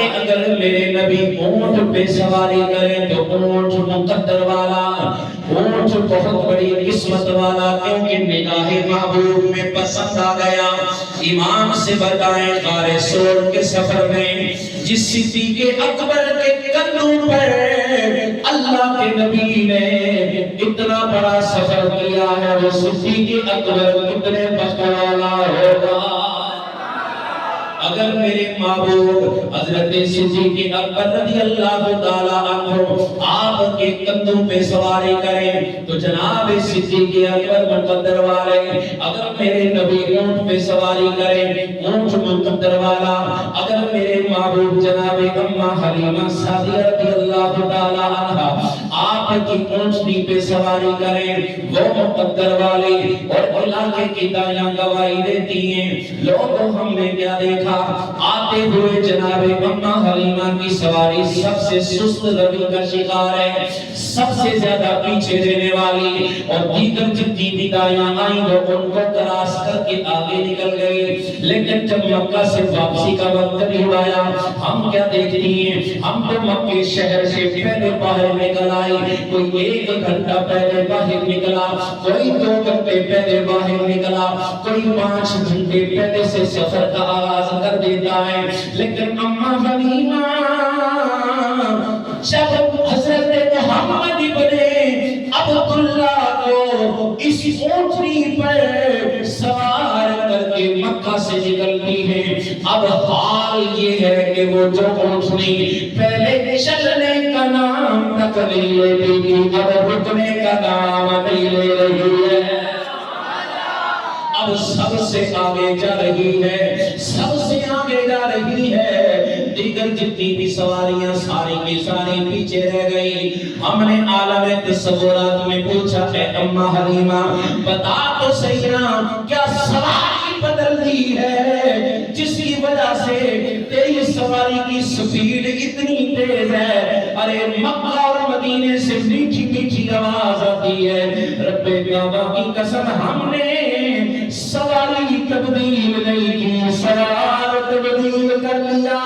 آگے اگر میرے نبی اونٹ پہ سواری کریں تو اونٹ مقدر والا، اونٹ بہت بڑی قسمت والا، کیونکہ نگاہ محبوب میں پسند آ گیا۔ ایمان سے بتائیں غار سور کے سفر میں جس صدیق اکبر کے کندھوں پر اللہ کے نبی نے اتنا بڑا سفر کیا ہے، وہ صدیق اکبر کتنے بخت والا ہوگا۔ اگر میرے محبوب حضرت صدیق اکبر رضی اللہ تعالیٰ عنہ آپ کے کندھوں پہ سواری کریں تو جناب صدیق اکبر مقدر والے، اگر میرے نبی اونٹ پہ سواری کریں اونٹ مقدر والا، اگر میرے محبوب جناب اماں حلیمہ سعدیہ رضی اللہ تعالیٰ عنہ آپ کی اونٹنی پہ سواری کریں وہ مقدر والی، اور علاقے کی دائیاں گواہی دیتی ہیں۔ لوگوں ہم نے کیا دیکھا، آتے ہوئے جناب اماں حلیمہ کی سواری سب سے سست روی کا شکار ہے، سب سے زیادہ پیچھے رہنے والی، اور دیگر جتنی بھی دائیاں آئیں وہ ان کو کراس کر کے آگے نکل گئی۔ لیکن جب مکہ سے واپسی کا وقت قریب آیا، ہم کیا دیکھتی ہیں، ہم تو مکہ شہر سے پہلے باہر نکل آئی، کوئی 1 گھنٹہ پہلے باہر نکلا، کوئی 2 گھنٹے پہلے باہر نکلا، کوئی 5 گھنٹے پہلے سے سفر کا آغاز کر دیتا ہے۔ لیکن اماں حلیمہ جب حضرت محمد ابن عبداللہ کو اس اونٹنی پر سوار کر کے مکہ سے نکلتی ہے، اب حال یہ ہے کہ وہ جو اونٹنی پہلے چلنے کا نام تک نہیں لیتی تھی، اب رکنے کا نام نہیں لے رہی ہے، اب سب سے آگے جا رہی ہے، سب سے آگے جا رہی ہے۔ دیگر جتنی بھی سواریاں ساری کی ساری پیچھے رہ گئی۔ ہم نے عالم تصورات میں پوچھا، اے اماں حلیمہ بتا تو صحیح نا، کیا سواری بدل دی ہے جس کی وجہ سے تیری سواری کی سپیڈ اتنی تیز ہے؟ ارے مکہ اور مدینے سے میٹھی میٹھی آواز آتی ہے، رب کعبہ کی قسم ہم نے سواری تبدیل نہیں کی، سوار تبدیل کر لیا۔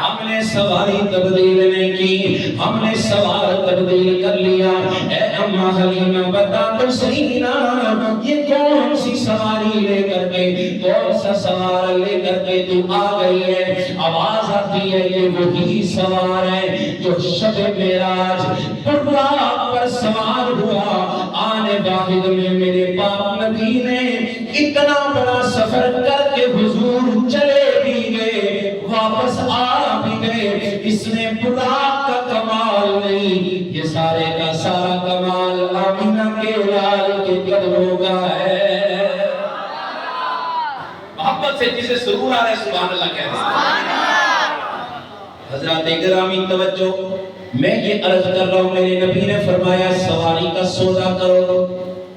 ہم نے سواری تبدیل نہیں کی، ہم نے سوار تبدیل کر لیا۔ اے اماں حلیمہ بتا تو صحیح نا، یہ کون سی سواری لے کر کے، کون سا سوار لے کر کے تو آ گئی ہے؟ آواز آتی ہے یہ وہی سوار ہے جو شب معراج براق پر سوار ہوا۔ آنے واحد میں میرے پاک نبی نے اتنا بڑا سفر کر کے حضور چلے بھی گئے، واپس آ بھی گئے، اس نے براق کا کمال نہیں، یہ سارے کا سارا کمال آمینہ کے لال کے قدموں کا ہے۔ محبت سے جسے سرور آ رہا ہے سبحان اللہ کہہ رہے ہیں۔ حضرات گرامی توجہ، میں یہ عرض کر رہا ہوں، میرے نبی نے فرمایا سواری کا سودا کرو۔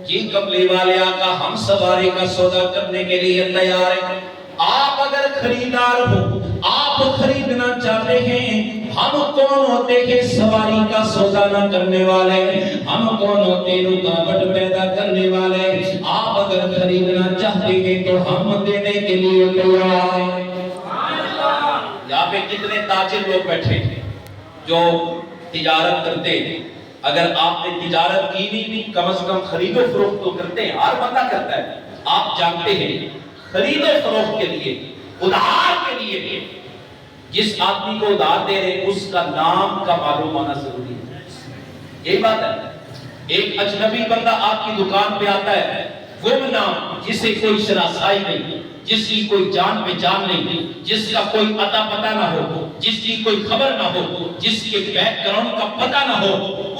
یہ کملی والے آقا ہم سواری کا سودا کرنے کے لیے تیار ہیں۔ آپ اگر خریدار ہو، آپ خریدنا چاہتے ہیں، ہم کون ہوتے ہیں سواری کا سودا نہ کرنے والے؟ ہم کون ہوتے ہیں رکاوٹ پیدا کرنے والے؟ آپ اگر خریدنا چاہتے ہیں تو ہم دینے کے لیے تیار ہیں۔ یہاں پہ کتنے تاجر لوگ بیٹھے ہیں جو تجارت کرتے ہیں، اگر آپ نے تجارت کی نہیں کم از کم خرید و فروخت تو کرتے ہیں، ہر بندہ کرتا ہے۔ آپ جانتے ہیں خرید و فروخت کے لیے، ادھار کے لیے، جس آدمی کو ادھار دے رہے اس کا نام کا معلوم ہونا ضروری ہے۔ یہی بات ہے، ایک اجنبی بندہ آپ کی دکان پہ آتا ہے، وہ نام جسے کوئی شناسائی نہیں، جس کی کوئی جان پہچان نہیں، جس کا کوئی عطا پتہ نہ ہو، جس کی کوئی خبر نہ ہو، جس کے بیک گراؤنڈ کا پتہ نہ ہو،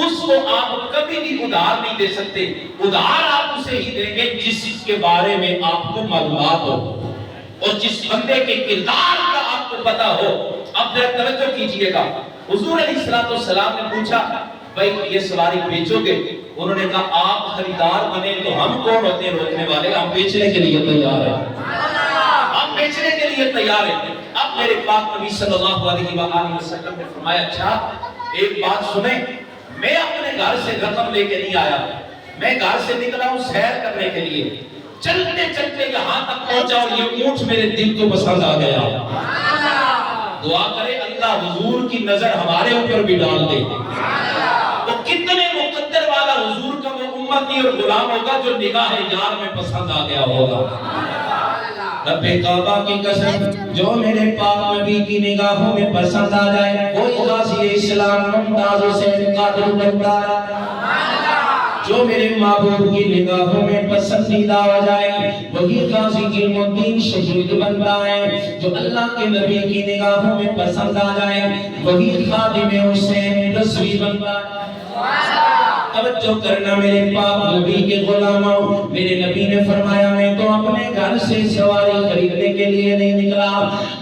اس کو آپ کبھی بھی ادھار نہیں دے سکتے۔ ادھار آپ اسے ہی دیں گے جس کے بارے میں آپ کو معلومات ہو اور جس بندے کے کردار کا آپ کو پتہ ہو۔ اب ذرا توجہ کیجئے گا، حضور علیہ السلام نے پوچھا بھائی یہ سواری بیچو گے؟ انہوں نے کہا آپ خریدار بنے تو ہم کون ہوتے ہیں روکنے والے؟ ہم بیچنے کے لیے تیار ہیں، ہم بیچنے کے لیے تیار ہیں۔ اب میرے پاک نبی صلی اللہ علیہ وآلہ وسلم نے فرمایا اچھا ایک بات سنیں، میں اپنے گھر سے رقم لے کے نہیں آیا، میں گھر سے نکلا ہوں سیر کرنے کے لیے، چلتے چلتے یہاں تک پہنچا اور یہ اونٹ میرے دل کو پسند آ گیا۔ دعا کرے اللہ حضور کی نظر ہمارے اوپر بھی ڈال دے. وہ کتنے مقدر والا حضور کا وہ امتی اور غلام ہوگا جو نگاہ یار میں پسند آ گیا ہوگا. رب کعبہ کی قسم جو میرے پاک نبی کی نگاہوں میں پسند آ جائے. کوئی غازی اسلام ممتاز حسین قادر بنتا ہے جو میرے محبوب کی نگاہوں میں پسندیدہ ہو جائے. وہی غازی علم الدین شہید بنتا ہے جو اللہ کے نبی کی نگاہوں میں پسند آ جائے. وہی خادم حسین رسوی بنتا ہے. توجہ کرنا میرے پاک نبی کے غلاموں. میرے نبی نے فرمایا میں تو اپنے گھر سے سواری خریدنے کے لیے نہیں نکلا,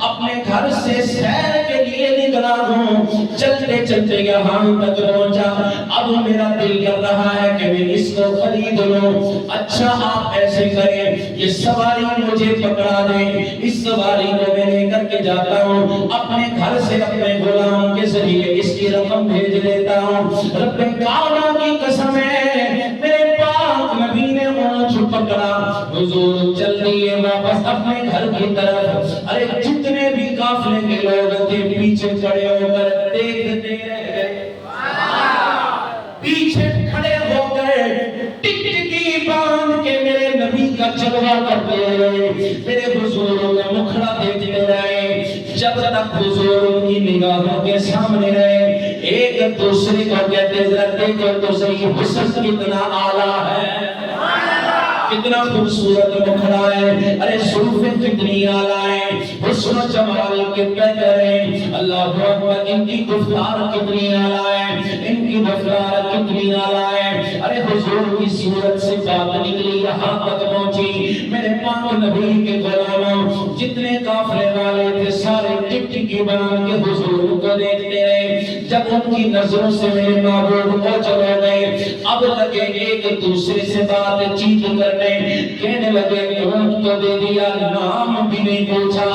اپنے گھر سے سیر کے لیے نکلا ہوں. چلتے چلتے یہاں تک پہنچا, اب میرا دل کر رہا ہے کہ میں اس کو خرید لوں. اچھا آپ ایسے کریں, یہ سواری مجھے پکڑا دیں, اس سواری کو میں لے کر کے جاتا ہوں, اپنے گھر سے اپنے غلام کے ذریعے اس کی رقم بھیج دیتا ہوں. رب کعبہ کی قسم ہے میرے پاک نبی نے اونچ پکڑا, حضور چل دیے واپس اپنے گھر کی طرف. ارے جتنے بھی قافلے کے لوگ تھے پیچھے کھڑے ہو کر دیکھتے رہ گئے, پیچھے کھڑے ہو کر ٹکٹکی باندھ کے میرے نبی کا چلوا کرتے رہے, میرے حضور کا مکھڑا دیکھتے رہے, جب تک حضور کی نگاہوں کے سامنے رہے. ایک دوسرے کو کہتے ذرا دیکھو تو صحیح حسن کتنا اعلیٰ ہے, کتنا خوبصورت مکھڑا ہے, ارے زلفیں کتنی اعلیٰ ہیں, حسن و جمال کتنے ہیں. اللہ اکبر, ان کی گفتار کتنی اعلیٰ ہے, ان کی گفتار کتنی اعلیٰ ہے. ارے حضور کی صورت سے بات نکلی یہاں تک پہنچی. میرے پاک نبی کے غلاموں جتنے قافلے والے تھے سارے ٹکٹکی بنا کے حضور کو دیکھتے رہے. جب ان کی نظروں سے میرے محبوب کو چلے گئے, اب لگے ایک دوسرے سے بات چیت کرنے, کہنے لگے اونٹ تو دے دیا, نام بھی نہیں پوچھا,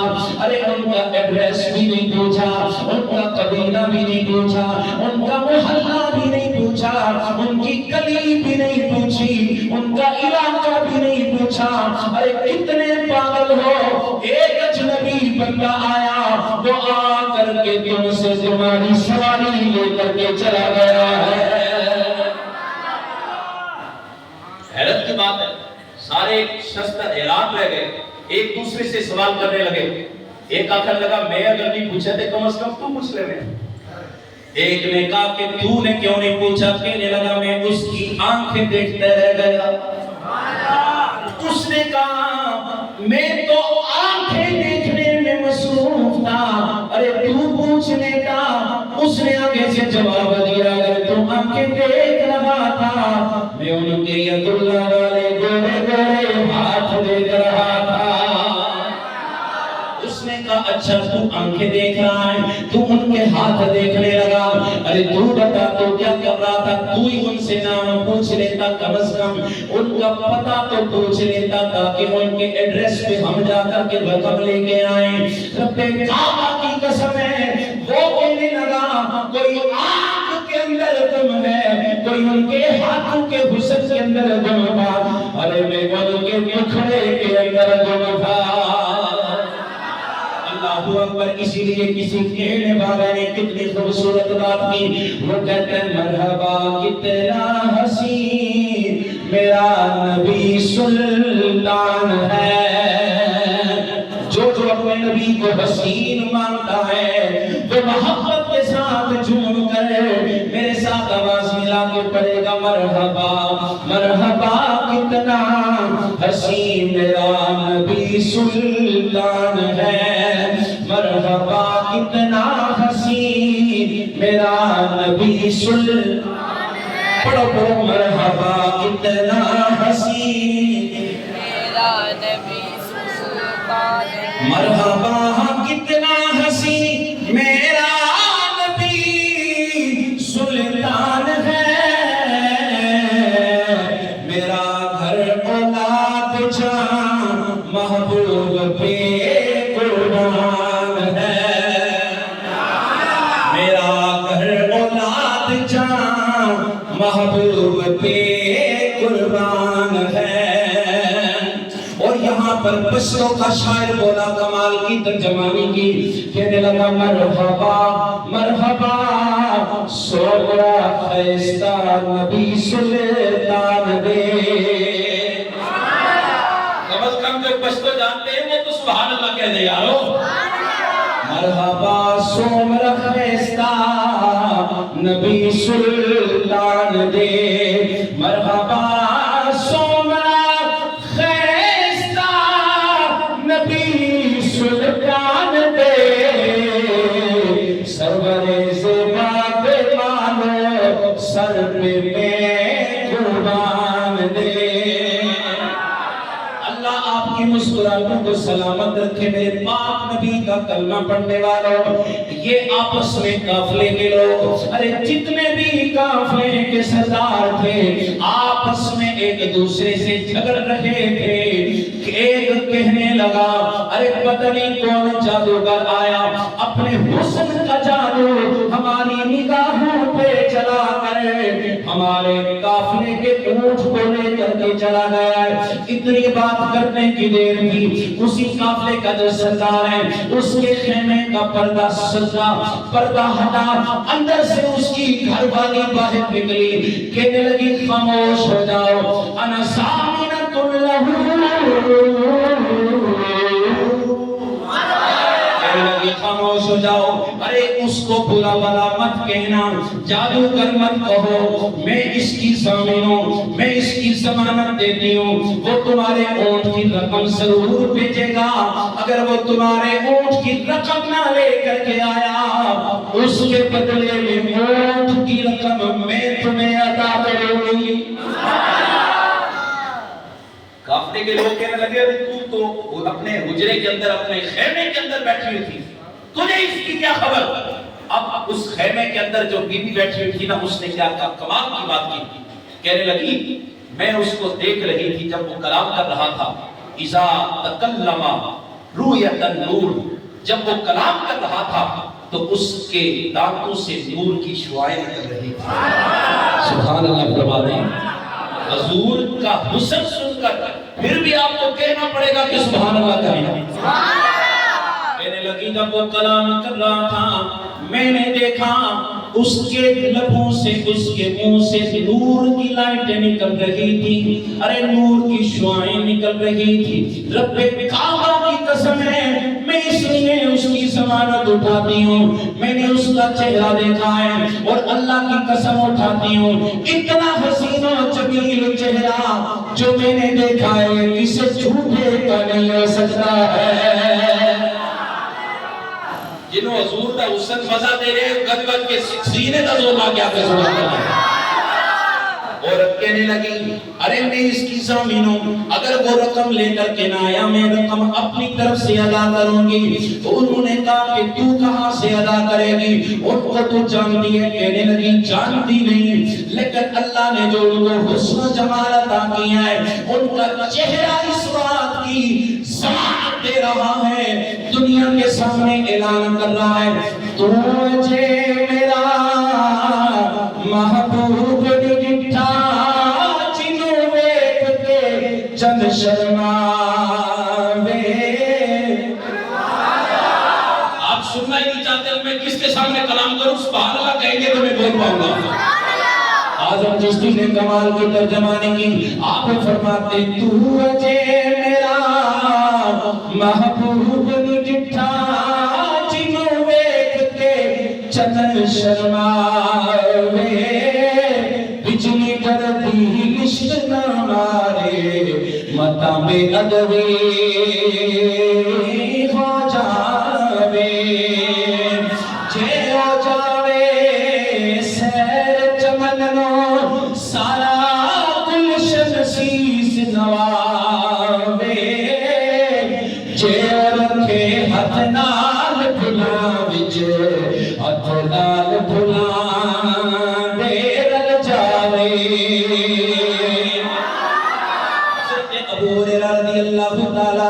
ارے ان کا ایڈریس بھی نہیں پوچھا, ان کا قبیلہ بھی نہیں پوچھا, ان کا محلہ بھی نہیں پوچھا, ان کی گلی بھی نہیں پوچھی, ان کا علاقہ بھی نہیں پوچھا. ارے کتنے پاگل ہو, ایک اجنبی بندہ آیا, وہ آ کر کے تم سے تمہاری سواری لے کر کے چلا گیا ہے. حیرت کی بات ہے, سارے شستر حیران رہ گئے, ایک دوسرے سے سوال کرنے لگے. ایک آخر لگا میں اگر نہیں پوچھا تھے کم از کم تو پوچھ لے میں. ایک نے کہا کہ تو نے کیوں نہیں پوچھا, کہنے لگا میں اس کی آنکھیں دیکھتے رہ گیا. اس نے کہا میں تو آنکھیں دیکھنے میں مصروف تھا, ارے تو پوچھ لیتا. اس نے آگے سے جواب دیا اگر تو آنکھیں دیکھ رہا تھا میں ان کے ید اللہ والے گورے گورے ہاتھ دیکھ رہا تھا. اس نے کہا اچھا تو آنکھیں دیکھ رہا ہے, تو ان کے ہاتھ دیکھنے لگا, ارے تو بتا تو کیا کر رہا تھا, تو ہی ان سے نام پوچھ لیتا, کم از کم ان کا پتہ تو پوچھ لیتا تاکہ ان کے ایڈریس پہ ہم جا کر کے رقم لے کے آئیں. رب کعبہ کی قسم ہے وہ کہنے لگا کوئی آنکھ کے اندر غم ہے, کوئی ان کے ہاتھوں کے حسن کے اندر غم تھا, ارے میں ان کے مکھڑے کے اندر غم تھا. اللہ اکبر. اسی لیے کسی کہنے والے نے کتنی خوبصورت بات کی, وہ کہتے ہیں مرحبا کتنا حسین میرا نبی سلطان ہے. جو اپنے نبی کو حسین مانتا ہے وہ محبت کے ساتھ جھوم کر میرے ساتھ آواز ملا کے پڑھے گا مرحبا مرحبا کتنا حسین میرا نبی سلطان ہے, مرحبا کتنا حسین میرا نبی سلطان ہے. پڑھو پڑھو مرحبا کتنا حسین میرا نبی سلطان ہے, مرحبا کتنا حسین میرا نبی سلطان ہے. میرا گھر اولاد جان محبوب پہ قربان ہے, میرا گھر اولاد جان محبوب پہ قربان ہے. پر بشروں کا شاعر بولا، کمال کی ترجمانی کی، کہنے لگا مرحبا مرحبا سوبرا خیستہ نبی سلطان دے۔ کم از کم جو پشتو جانتے ہیں وہ تو سبحان اللہ کہہ دے یارو۔ مرحبا سوبرا خیستہ نبی سلطان دے، مرحبا سوبرا خیستہ نبی سلطان دے، سرور زیبا پہ مانو سر پہ میں قربان دے۔ اللہ آپ کی مسکراہٹوں کو سلامت رکھے میرے پاک نبی کا کلمہ پڑھنے والوں۔ یہ آپس میں قافلے کے لوگ، ارے جتنے بھی قافلے کے سردار تھے آپس میں ایک دوسرے سے جھگڑ رہے تھے کہ ایک کہنے لگا ارے پتہ نہیں کون جادوگر آیا، اپنے حسن کا جادو ہماری نگاہوں پہ چلا کر ہمارے قافلے کے اونٹ کو لے کر کے چلا گیا ہے۔ اتنی بات کرنے کی دیر میں اسی قافلے کا جو سردار ہے اس کے خیمے کا پردہ سجا، پردہ ہٹا، اندر سے اس کی گھر والی باہر نکلی، کہنے لگی خاموش ہو جاؤ، انا سامنۃ لہ، کہنے لگی خاموش ہو جاؤ، ارے اس کو برا بلا مت کہنا، جادوگر مت کہو، میں اس کی ضامن ہوں، میں اس کی ضمانت دیتی ہوں، وہ تمہارے اونٹ کی رقم ضرور بھیجے گا، اگر وہ تمہارے اونٹ کی رقم نہ لے کر کے آیا اس کے بدلے میں اونٹ کی رقم میں تمہیں عطا کروں گی۔ قافلے کے لوگ کہنے لگے تو اپنے حجرے کے اندر، اپنے خیمے کے اندر بیٹھی ہوئی تھی، تجھے اس کی کیا خبر؟ اب اس خیمے کے اندر جو بی بی بیٹھی ہوئی تھی نا، اس نے کیا کمال کی بات کی، کہنے لگی میں اس کو دیکھ رہی تھی جب وہ کلام کر رہا تھا، اذا تکلم رویت النور، جب وہ کلام کر رہا تھا تو اس کے دانتوں سے نور کی شعائیں نکل رہی تھی۔ سبحان اللہ فرما دیں۔ حضور کا حسن سن کر پھر بھی آپ کو کہنا پڑے گا کہ سبحان اللہ کہنا۔ کہنے لگی جب وہ کلام کر رہا تھا میں نے دیکھا اس کے لبوں سے، اس کے منہ سے نور کی لائٹیں نکل رہی تھی، ارے نور کی شعائیں نکل رہی تھی۔ رب کعبہ کی قسم ہے میں اس لیے اس کی ضمانت اٹھاتی ہوں، میں نے اس کا چہرہ دیکھا ہے اور اللہ کی قسم اٹھاتی ہوں اتنا حسین و جمیل چہرہ جو میں نے دیکھا ہے کسی جھوٹے کا نہیں ہو سکتا ہے۔ جنہوں حضور دا حسن مزہ دے رہے گد گد کے سینے دا زور آ گیا پہ سبحان اللہ۔ عورت کہنے لگی ارے میں اس کی ضامن ہوں، اگر وہ رقم لے کر کے نہ آیا میں رقم اپنی طرف سے ادا کروں گی۔ تو انہوں نے کہا کہ تو کہاں سے ادا کرے گی؟ ان کو تو جانتی ہے؟ کہنے لگی جانتی نہیں، لیکن اللہ نے جو ان کو حسن و جمال عطا کیا ہے ان کا چہرہ اس بات کی ضمانت دے رہا ہے، دنیا کے سامنے اعلان کر رہا ہے تجھے میرا محبوب ڈٹھا جنوں ویکھ کے چند شرماوے۔ آپ سننا ہی نہیں چاہتے میں کس کے سامنے کلام کروں؟ سبحان اللہ کہیں گے تو میں بول پاؤں گا۔ آزم چشتی نے کمال کی ترجمانی کی، آپ فرماتے تجھے میرا محبوب ڈٹھا جنوں ویکھ کے چند شرماوے، بجلی کردی عشق نہ مارے متا میں ادوی ہو جاوے، جے ہو جاوے سیر چمن نو سارا گلشن سیس نواوے، جے رکھے ہاتھ نال بھلا وچ ہاتھ نال بھلا دے رل جاوے۔ حضرت ابو ہریرہ رضی اللہ تعالیٰ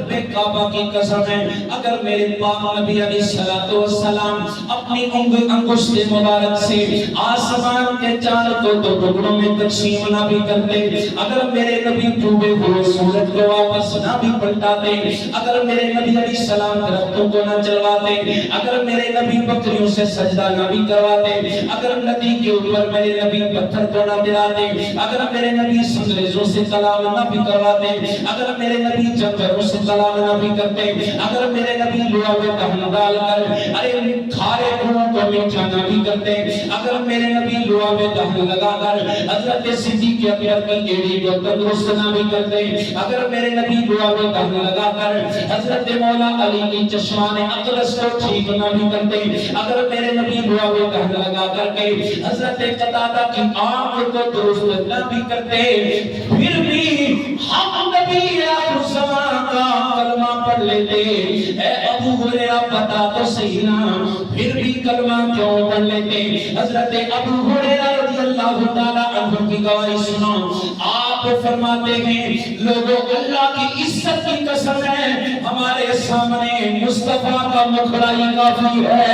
رب کعبہ کی قسم ہے اگر میرے پاک نبی علیہ السلام اپنی انگشت مبارک سے آسمان کے چاند کو دو ٹکڑوں میں تقسیم نہ بھی کرتے، اگر میرے نبی ڈوبے ہوئے سورج کو واپس نہ بھی پلٹاتے، اگر میرے نبی علیہ السلام درختوں کو نہ چلواتے، اگر میرے نبی بکریوں سے سجدہ نہ بھی کرواتے، اگر ندی کے اوپر میرے نبی پتھر کو نہ گراتے، اگر میرے نبی سنگریزوں سے کلام نہ بھی کرواتے، اگر میرے نبی جنگلوں سے کلام نہ بھی کرتے، اگر میرے نبی لوہا میں دہن ڈال کر ارے کھارے کنوں کو میٹھا نہ بھی کرتے، اگر میرے نبی لوہا میں دہن لگا کر حضرت صدیق اکبر کی ایڑی کو تندرست نہ بھی کرتے، اگر میرے نبی لوہا میں دہن لگا کر حضرت مولا علی کی چشمان اقرس کو ٹھیک نہ بھی کرتے، اگر میرے نبی لوہا میں دہن لگا کر کے حضرت قتادہ کی آنکھ کو درست نہ بھی کرتے، پھر بھی ہم نبی آخر زمان کا کلمہ پڑھ لیتے۔ اے ابو ہریرہ بتا تو صحیح نا پھر بھی کلمہ کیوں پڑھ لیتے؟ حضرت ابو ہریرہ رضی اللہ تعالیٰ عنہ کی گواہی سنو، آپ فرماتے ہیں لوگوں اللہ کی عزت کی قسم ہے ہمارے سامنے مصطفیٰ کا مکھڑا ہی کافی ہے۔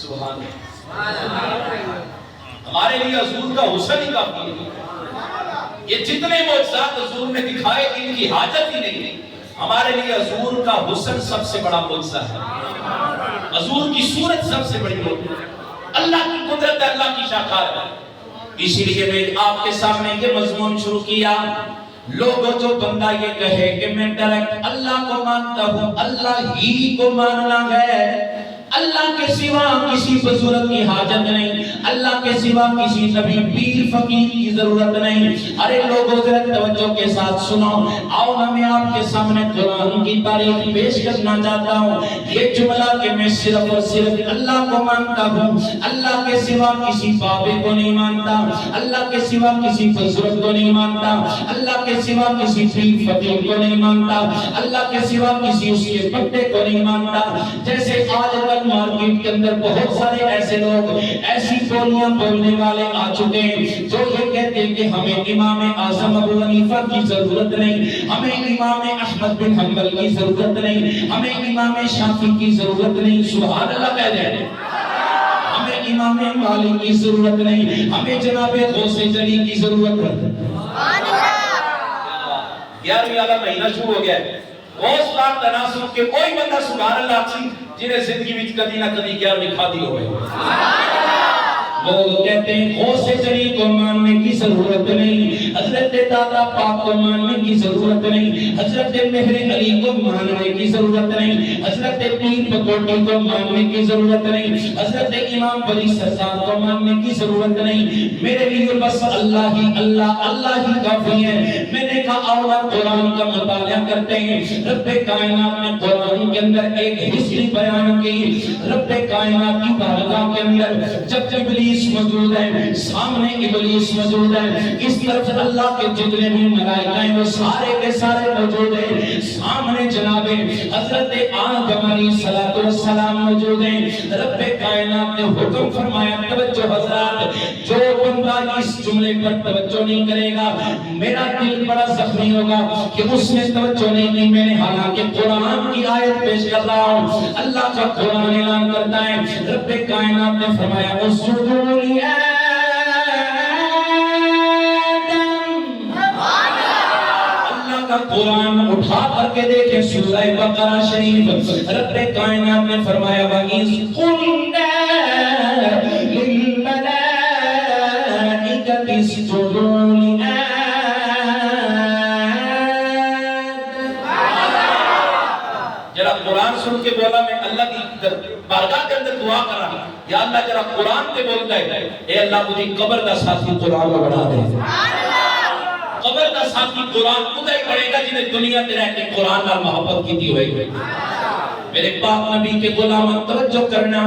سبحان اللہ، ہمارے لیے حضور کا حسن ہی کافی ہے۔ یہ جتنے معجزات حضور نے دکھائے ان کی حاجت ہی نہیں، ہمارے لیے حضور کا حسن سب سے بڑا معجزہ ہے، حضور کی صورت سب سے بڑی معجزہ ہے، اللہ کی قدرت ہے، اللہ کی شاکار ہے۔ اسی لیے میں آپ کے سامنے یہ مضمون شروع کیا، لوگوں جو بندہ یہ کہے کہ میں ڈائریکٹ اللہ کو مانتا ہوں، اللہ ہی کو ماننا ہے، اللہ کے سوا کسی بزرگ کی حاجت نہیں، اللہ کے سوا کسی نبی پیر فقیر کی ضرورت نہیں۔ ارے لوگوں ذرا توجہ کے ساتھ سنو، آؤ نا میں آپ کے سامنے قرآن کی تاریخ پیش کرنا چاہتا ہوں۔ یہ جملہ کہ میں صرف اور صرف اللہ کو مانتا ہوں، اللہ کے سوا کسی بابے کو نہیں مانتا، اللہ کے سوا کسی بزرگ کو نہیں مانتا، اللہ کے سوا کسی پیر فقیر کو نہیں مانتا، اللہ کے سوا کسی اس کے بندے کو نہیں مانتا۔ جیسے آج تک مارکیٹ کے اندر بہت سارے ایسے لوگ ایسی بولیاں بولنے والے آ چکے ہیں جو یہ کہتے ہیں کہ ہمیں امام اعظم ابو حنیفہ کی ضرورت نہیں، ہمیں امام احمد بن حنبل کی ضرورت نہیں، ہمیں امام شافعی کی ضرورت نہیں۔ سبحان اللہ کہہ دیں، ہمیں امام مالک کی ضرورت نہیں، ہمیں جناب غوث جلی کی ضرورت ہے۔ سبحان اللہ، 11ویں والا مہینہ شروع ہو گیا ہے، غوث پاک تناسب کے کوئی بندہ سبحان اللہ اچھی جنہیں زندگی وچ کدی نہ کدی 11ویں کھا دی ہوئے۔ لوگ کہتے ہیں غوث جلی کو ماننے کی ضرورت نہیں، حضرت دادا پاک کو ماننے کی ضرورت نہیں، حضرت مہر علی کو ماننے کی ضرورت نہیں، حضرت پیر پکوٹی کو ماننے کی ضرورت نہیں، حضرت امام بلی سرکار کو ماننے کی ضرورت نہیں۔ میرے لیے بس اللہ ہی اللہ، اللہ ہی کافی ہے۔ میں نے کہا آؤ قرآن کا مطالعہ کرتے ہیں۔ رب کائنات نے قرآن کے اندر ایک ہسٹری بیان کی، رب کائنات کی بارگاہ کے اندر جب ابلیس موجود ہے، سامنے ابلیس موجود ہے، اس طرف اللہ کے جتنے بھی ملائکہ ہیں وہ سارے کے سارے موجود ہیں، سامنے جناب حضرت آدم علیہ السلام موجود ہیں۔ رب کائنات نے حکم فرمایا، توجہ حضرات، جو بندہ اس جملے پر توجہ نہیں کرے گا میرا دل بڑا زخمی ہوگا کہ اس نے توجہ نہیں کی۔ میں نے حالانکہ قرآن کی آیت پیش کر رہا ہوں، اللہ کا قرآن اعلان کرتا ہے، رب کائنات نے فرمایا اسجدوا قرآن اٹھا کر کے دیکھیں سورہ بقرہ شریف، رب کائنات نے فرمایا وَإِذْ قُلْنَا لِلْمَلَائِكَةِ اسْجُدُوا لِآدَمَ۔ جرا قرآن سن کے بولا میں اللہ کی بارگاہ کے اندر دعا کر رہا، یا اللہ جرا قرآن کے بولتا ہے، اے اللہ مجھے قبر کا ساتھی قرآن میں بڑھا دے۔ قبر کا ساتھی قرآن خدا ہی پڑھے گا جنہیں دنیا میں رہ کے قرآن کا محبت کی دی ہوئی۔ میرے پاک نبی کے غلام توجہ کرنا،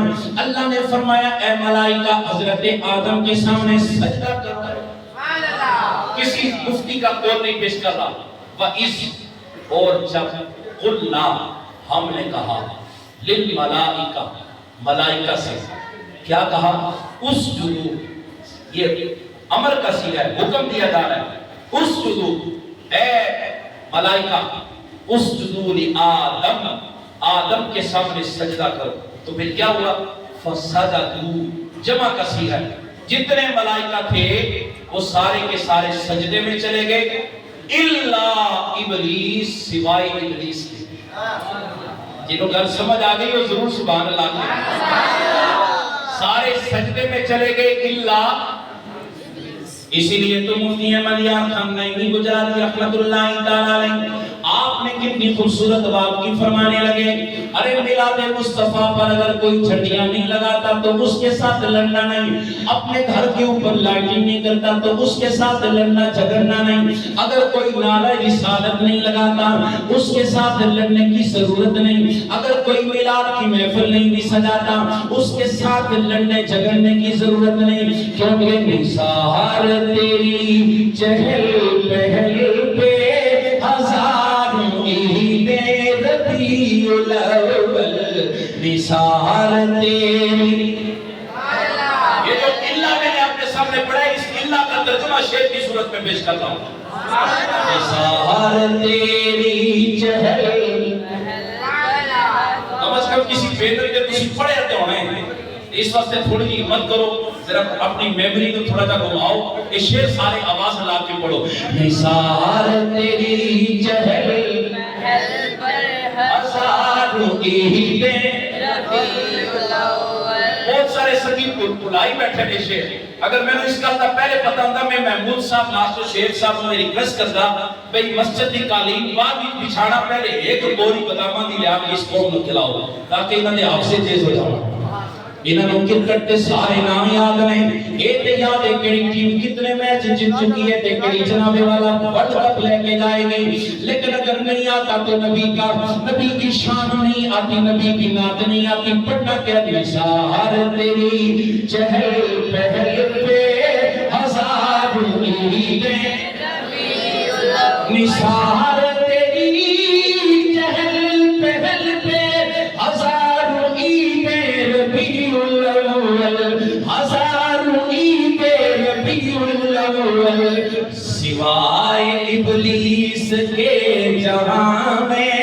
اللہ نے فرمایا اے ملائکہ حضرت آدم کے سامنے سجدہ کرو۔ کسی مفتی کا قول نہیں پیش کر رہا، وَإِذْ اور جب قُلْنَا ہم نے کہا لِلْمَلَائِكَةِ ملائکہ سے کیا کہا؟ اسجدوا، یہ امر کا صیغہ ہے، حکم دیا جا رہا ہے، اسجدوا اے ملائکہ اسجدوا لآدم، آدم کے سامنے سجدہ کرو. تو پھر کیا ہوا؟ فسجدوا، جمع کا صیغہ ہے، جتنے ملائکہ تھے وہ سارے کے سارے سجدے میں چلے گئے الا ابلیس، سوائے ابلیس کے. جنہوں گھر سمجھ آ گئی وہ ضرور سبحان اللہ کہیں. سارے سجدے میں چلے گئے الا. اسی لیے تو مفتی احمد یار خان نعیمی گجراتی رحمت اللہ تعالی علیہ آپ نے کتنی خوبصورت بات کی فرمانے لگے، ارے میلاد مصطفیٰ پر اگر کوئی چھٹیاں نہیں لگاتا تو اس کے ساتھ لڑنا نہیں، اپنے گھر کے اوپر لائٹنگ نہیں کرتا تو اس کے ساتھ لڑنا جھگڑنا نہیں، اگر کوئی نعرہ رسالت نہیں لگاتا اس کے ساتھ لڑنے کی ضرورت نہیں، اگر کوئی میلاد کی محفل نہیں بھی سجاتا اس کے ساتھ لڑنے جھگڑنے کی ضرورت نہیں، کیونکہ نثار تیری چہل پہل پہ ہزاروں عیدیں ربیع الاول، نثار تیری. یہ جو اللہ میں نے اپنے سامنے پڑھا ہے اس اللہ کا ترجمہ شعر کی صورت میں پیش کرتا ہوں. نثار تیری چہل، کم از کم کسی بینر کے کسی پڑھے رہتے ہونے، اس واسطے تھوڑی جی ہمت کرو، ذرا اپنی میموری کو تھوڑا جا گھماؤ، یہ شعر سارے آواز لا کے پڑھو. نثار تیری چہل ہزاروں عیدیں ربیع الاول. بہت سارے سنگیت بلائی بیٹھے نے شعر، اگر میں نے اس کا پہلے پتہ ہوتا میں محمود صاحب ماسٹر شیر صاحب کو ریکویسٹ کرتا بھئی مسجد کی قالین بعد بچھانا پہلے ایک بوری باداماں دی لیا اس قوم کو کھلاؤ تاکہ انہوں نے آپ سے تیز ہو جاؤ. انہوں نے کرکٹ تے سارے نام یاد نہیں، اے تے یاد ہے کڑی ٹیم کتنے میچ جیت چکی ہے تے کڑی جناب والا ورلڈ کپ لے کے جائے گی، لیکن اگر نہیں آتا تو نبی کی شان نہیں آتی، نبی کی نعت نہیں آتی. پڑھنا کیا نثار تیری چہل پہل پہ ہزاروں عیدیں ربیع الاول، نثار تیری چہل پہل پہ ہزاروں عیدیں ربیع الاول، ہزاروں عیدیں ربیع الاول. سوائے ابلیس کے جہاں میں،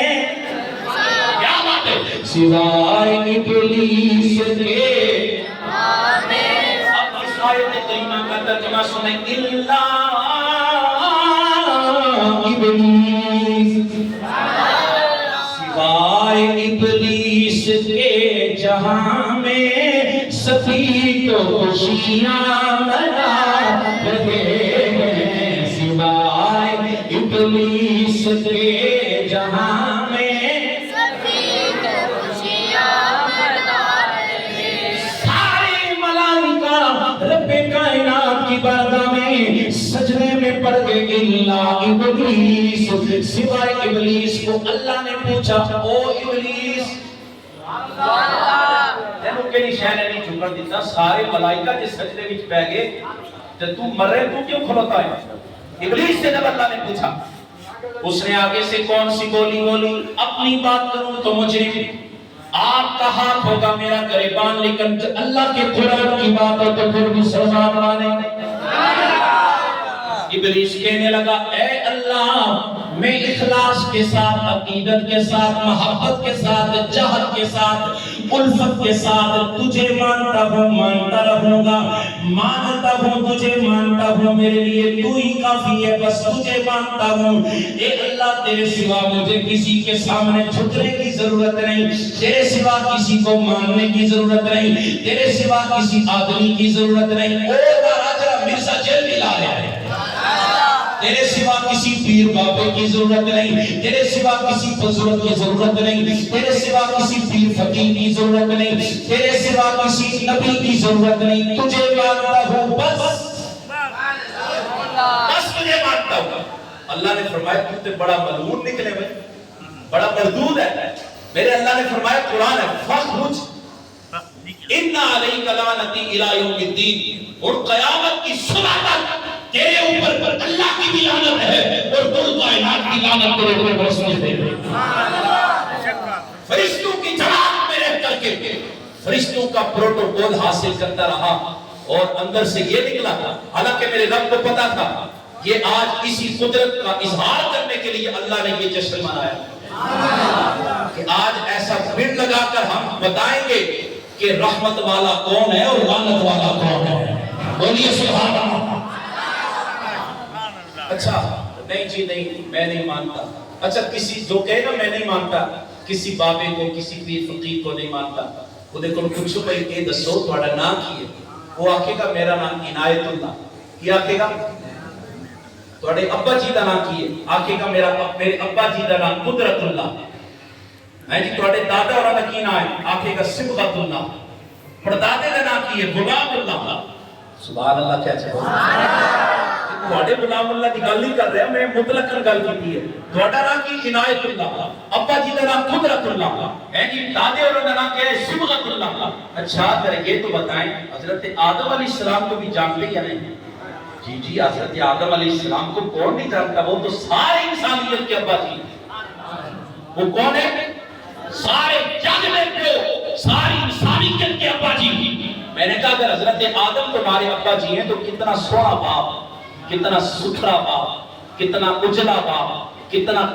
کیا بات ہے، سوائے ابلیس کے جہاں میں. اب اس آیت کریمہ کا ترجمہ سنیں، الا ابلیس، سوائے ابلیس کے جہاں میں سبھی تو خوشیاں منا رہے ہیں، سوائے ابلیس کے جہاں میں سبھی تو خوشیاں منا رہے ہیں. سارے ملائکہ رب کائنات کی بارگاہ میں سجدے میں پڑ گئے الا ابلیس، سوائے ابلیس کو. اللہ نے پوچھا او ابلیس، تینوں کیڑی شے نے نہیں جھکن دیتا؟ سارے ملائکہ جس سجدے وچ پے گئے تے تو مرے تو کیوں کھلوتا ہے؟ ابلیس سے جب اللہ نے پوچھا اس نے آگے سے کون سی بولی، اپنی بات کروں تو مجرم، آپ کا ہاتھ ہوگا میرا گریبان، لیکن اللہ کے قرآن کی بات ہے تو پھر مسلمان مانے. ابلیس کہنے لگا اے اللہ میں اخلاص کے ساتھ، عقیدت کے ساتھ، محبت کے ساتھ، جہد کے ساتھ، الفت کے ساتھ تجھے مانتا رہوں گا، مانتا ہوں تجھے مانتا ہوں، میرے لیے تو ہی کافی ہے، بس تجھے مانتا ہوں. اے اللہ تیرے سوا مجھے کسی کے سامنے جھکنے کی ضرورت نہیں، تیرے سوا کسی کو ماننے کی ضرورت نہیں، تیرے سوا کسی آدمی کی ضرورت نہیں. او راجہ مرزا جیل بھی لا رہا ہے، تیرے سوا کسی پیر بابے کی ضرورت نہیں، تیرے سوا کسی بزرگ کی ضرورت نہیں، تیرے سوا کسی پیر فقیر کی ضرورت نہیں، تیرے سوا کسی نبی کی ضرورت نہیں، تجھے مانتا ہوں، بس تجھے مانتا ہوں. اللہ نے فرمایا تو تے بڑا ملعون نکلے ہوئے، بڑا مردود ہے. میرے اللہ نے فرمایا قرآن ہے فخرج ان علیک لعنتی الی یوم الدین، اور قیامت کی صبح تک تیرے اوپر اللہ کی بھی لعنت ہے اور کل کائنات کی لعنت تیرے اوپر برسنے دے. فرشتوں کی جماعت میں رہ کر کے فرشتوں کا پروٹوکول حاصل کرتا رہا اور اندر سے یہ نکلا، حالانکہ میرے رب کو پتا تھا یہ آج اسی قدرت کا اظہار کرنے کے لیے اللہ نے یہ جشن منایا کہ آج ایسا بن لگا کر ہم بتائیں گے کہ رحمت والا کون ہے اور لعنت والا کون ہے. بولیے سبحان اللہ. اچھا نہیں جی نہیں میں نہیں مانتا. اچھا کسی جو کہے نا میں نہیں مانتا, کسی بابے کو کسی پیر فقیر کو نہیں مانتا, وہ دیکھو پوچھو بھائی کہ دسو تھوڑا نام کی ہے, وہ آکھے گا میرا نام عنایت اللہ. کیا آکھے گا؟ تھوڑے ابا جی دا نام کی ہے, آکھے گا میرے ابا جی دا نام قدرت اللہ ہے جی. تھوڑے دادا اور دا کی نام ہے, آکھے گا صبغت اللہ. پردادے دا نام کی ہے غلام اللہ. سبحان اللہ کیا چاہے تھوڑے غلام اللہ کی گل نہیں کر رہے, میں مطلقاً گل کی ہے. تھوڑا نام کی عنایت اللہ, ابا جی کا نام قدرت اللہ ہے جی, دادے اور نام کیا ہے صبغت اللہ. اچھا ذرا یہ تو بتائیں حضرت آدم علیہ السلام کو بھی جانتے یا نہیں؟ جی جی حضرت آدم علیہ السلام کو کون نہیں جانتا, وہ تو سارے انسانیت کے ابا جی. وہ کون ہے؟ سارے جگ میں کو ساری انسانیت کے ابا جی. میں نے کہا اگر حضرت آدم تمہارے ابا جی ہیں تو کتنا سونا باپ, کتنا ستھرا باپ, کتنا اجلا باپ, کتنا